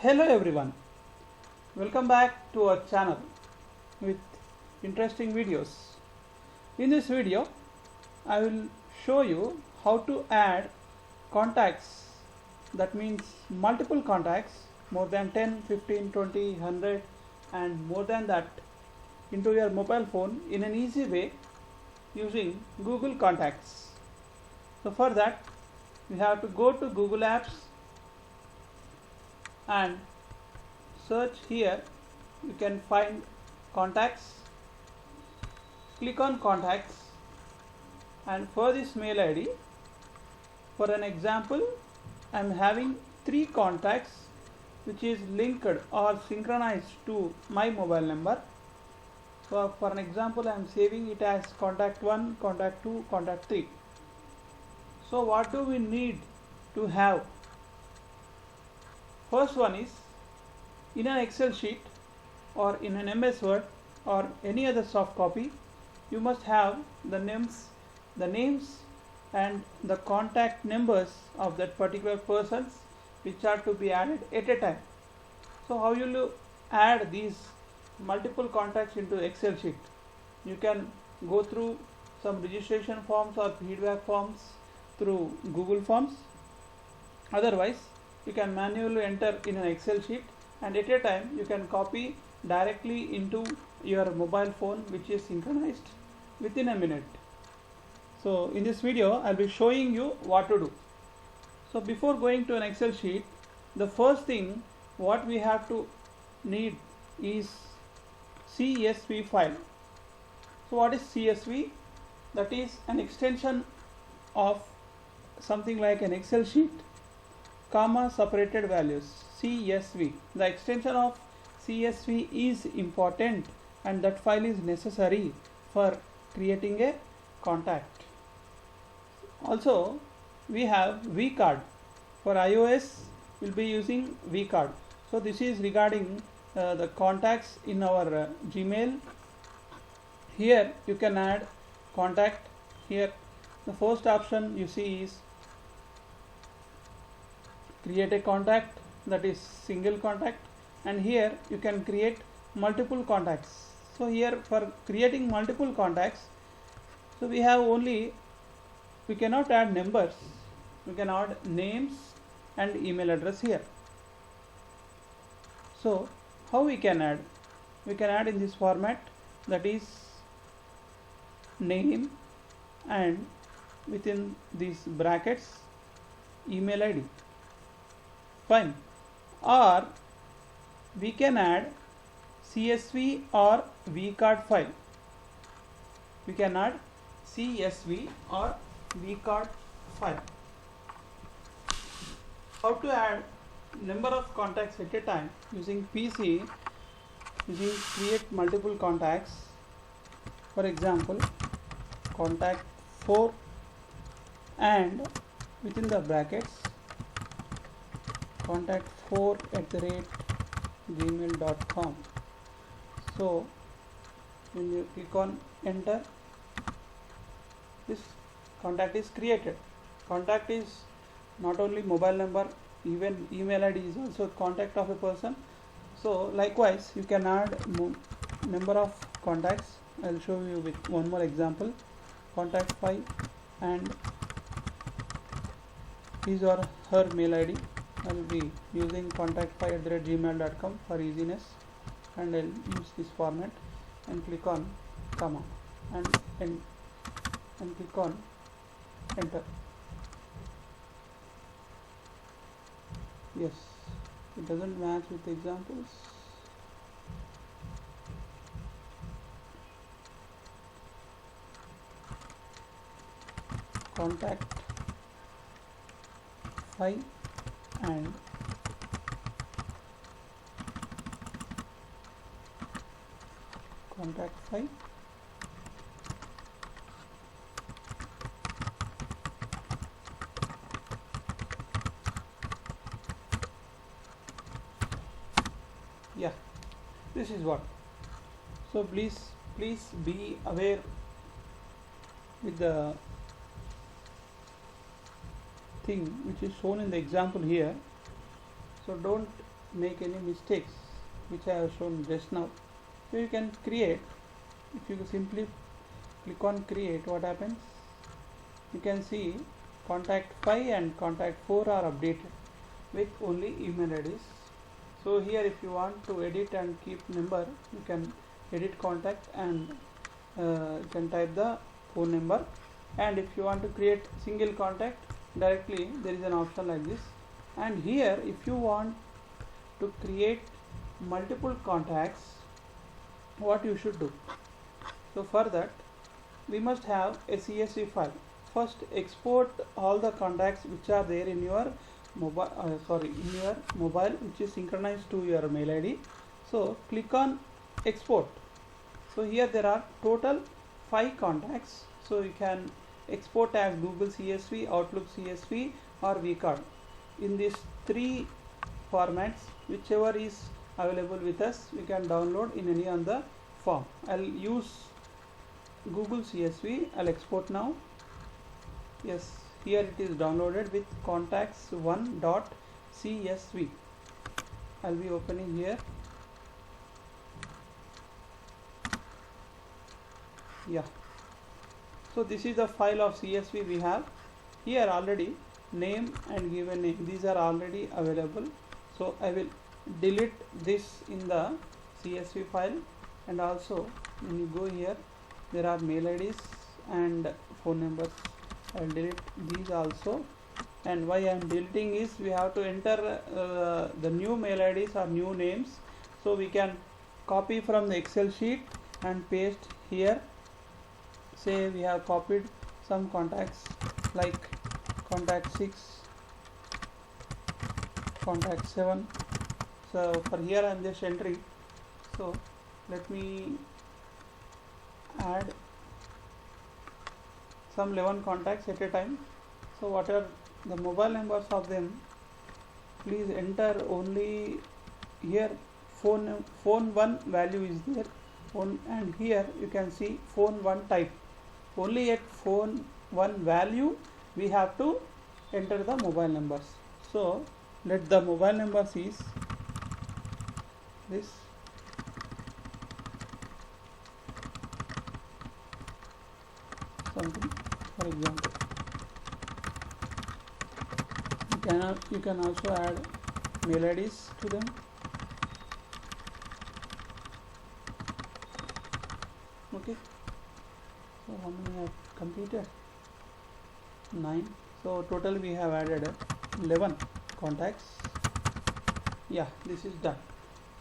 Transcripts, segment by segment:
Hello everyone, welcome back to our channel with interesting videos. In this video I will show you how to add contacts, that means multiple contacts, more than 10, 15, 20, 100 and more than that, into your mobile phone in an easy way using Google Contacts. So for that we have to go to Google Apps and search here. You can find contacts, click on contacts, and for this mail ID, for an example, I am having 3 contacts which is linked or synchronized to my mobile number. So for an example, I am saving it as contact 1, contact 2, contact 3. So what do we need to have? First one is, in an Excel sheet or in an MS Word or any other soft copy, you must have the names and the contact numbers of that particular persons which are to be added at a time. So how will you add these multiple contacts into Excel sheet? You can go through some registration forms or feedback forms through Google Forms. Otherwise, you can manually enter in an Excel sheet, and at a time you can copy directly into your mobile phone, which is synchronized within a minute. So in this video I'll be showing you what to do. So before going to an Excel sheet, the first thing what we have to need is CSV file. So what is CSV? That is an extension of something like an Excel sheet, comma separated values, CSV. The extension of CSV is important and that file is necessary for creating a contact. Also we have vCard. For iOS we'll be using vCard. So this is regarding the contacts in our Gmail. Here you can add contact. Here the first option you see is create a contact, that is single contact, and here you can create multiple contacts. So here for creating multiple contacts, so we cannot add numbers, we can add names and email address here. So how we can add? We can add in this format, that is name and within these brackets email ID. Fine. Or we can add CSV or vCard file. We can add CSV or vCard file. How to add number of contacts at a time using PC, using create multiple contacts. For example, contact 4 and within the brackets contact 4@gmail.com. So when you click on enter, this contact is created. Contact is not only mobile number, even email ID is also contact of a person. So likewise you can add number of contacts. I'll show you with one more example. Contact 5 and his or her mail ID. I will be using contact5@gmail.com for easiness, and I'll use this format and click on comma and click on enter. Yes, it doesn't match with the examples. Contact 5 and contact 5 yeah, this is what. So please be aware with the thing which is shown in the example here. So don't make any mistakes which I have shown just now. So you can create. If you simply click on create, what happens? You can see contact 5 and contact 4 are updated with only email IDs. So here if you want to edit and keep number, you can edit contact and you can type the phone number. And if you want to create single contact, directly there is an option like this. And here if you want to create multiple contacts, what you should do? So for that we must have a CSV file. First export all the contacts which are there in your mobile which is synchronized to your mail ID. So click on export. So here there are total 5 contacts. So you can export as Google CSV, Outlook CSV or vCard. In these 3 formats, whichever is available with us, we can download in any other form. I'll use Google CSV. I'll export now. Yes, here it is downloaded with contacts1.csv. I'll be opening here. Yeah, so this is the file of CSV we have. Here already name and given name, these are already available. So I will delete this in the CSV file, and also when you go here there are mail IDs and phone numbers. I will delete these also. And why I am deleting is we have to enter the new mail IDs or new names. So we can copy from the Excel sheet and paste here. Say we have copied some contacts like contact 6, contact 7. So for here I am just entering. So let me add some 11 contacts at a time. So what are the mobile numbers of them? Please enter only here. Phone 1 value is there, and here you can see phone 1 type. Only at phone 1 value we have to enter the mobile numbers. So let the mobile numbers is this. Something, for example, you can also add mail IDs to them. Okay, so how many have completed? 9. So total we have added 11 contacts. Yeah, this is done.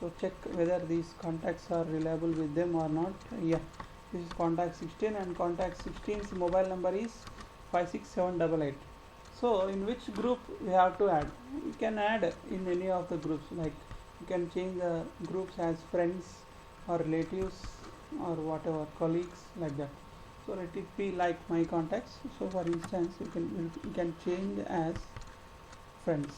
So check whether these contacts are reliable with them or not. Yeah, this is contact 16, and contact 16's mobile number is 56788. So in which group we have to add? You can add in any of the groups, like you can change the groups as friends or relatives or whatever, colleagues, like that. So let it be like my contacts. So for instance you can change as friends.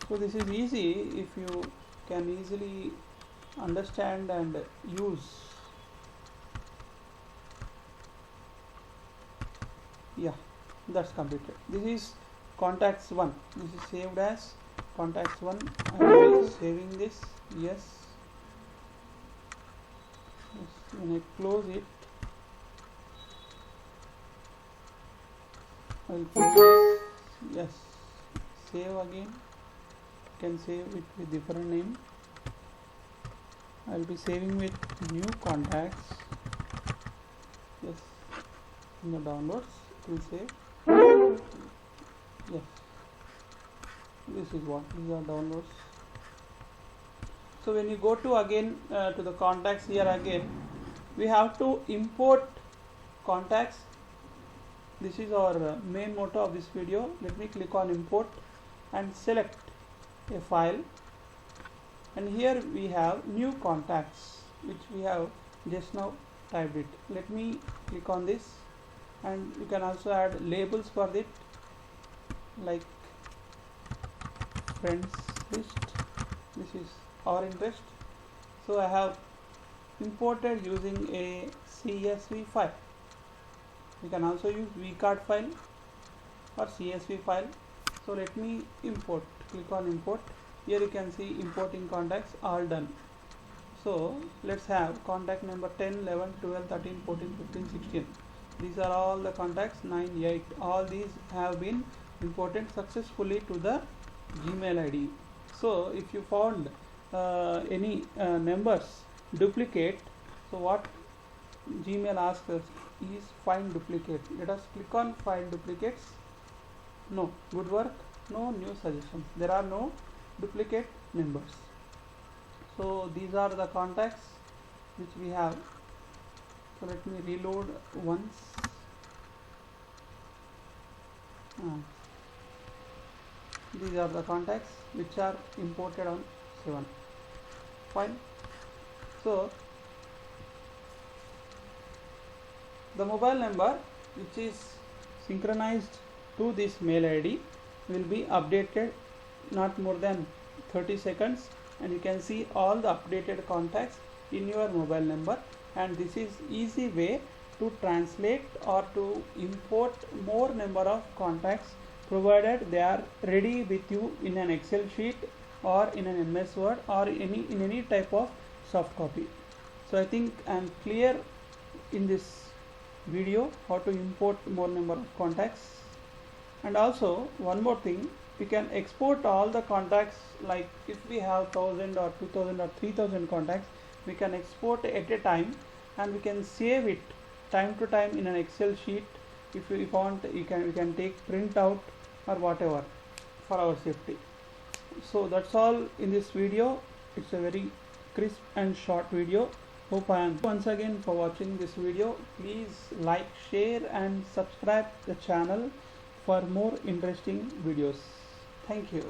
So this is easy if you can easily understand and use. Yeah, that's completed. This is contacts 1. This is saved as contacts 1. I will be saving this. Yes. When I close it, I will close this. Yes. Save again. Can save it with different name. I will be saving with new contacts. Yes, in the downloads it will save. Yes, this is what these are downloads. So when you go to again to the contacts, here again we have to import contacts. This is our main motto of this video. Let me click on import and select a file, and here we have new contacts which we have just now typed it. Let me click on this, and you can also add labels for it, like friends list. This is our interest, so I have imported using a CSV file. You can also use vCard file. or CSV file. So let me import. Click on import. Here you can see importing contacts all done. So let's have contact number 10, 11, 12, 13, 14, 15, 16. These are all the contacts. 9, 8. All these have been imported successfully to the Gmail ID. So if you found any numbers duplicate, so what Gmail asks us is find duplicate. Let us click on find duplicates. No, good work. No new suggestions. There are no duplicate numbers. So these are the contacts which we have. So let me reload once. These are the contacts which are imported on 7. Fine. So the mobile number which is synchronized to this mail ID will be updated not more than 30 seconds, and you can see all the updated contacts in your mobile number. And this is easy way to translate or to import more number of contacts, provided they are ready with you in an Excel sheet or in an MS Word or in any type of soft copy. So I think I am clear in this video how to import more number of contacts. And also one more thing, we can export all the contacts. Like if we have 1000 or 2000 or 3000 contacts, we can export at a time, and we can save it time to time in an Excel sheet. If you want, you can take print out or whatever for our safety. So that's all in this video. It's a very crisp and short video. Hope I am once again for watching this video. Please like, share and subscribe the channel for more interesting videos. Thank you.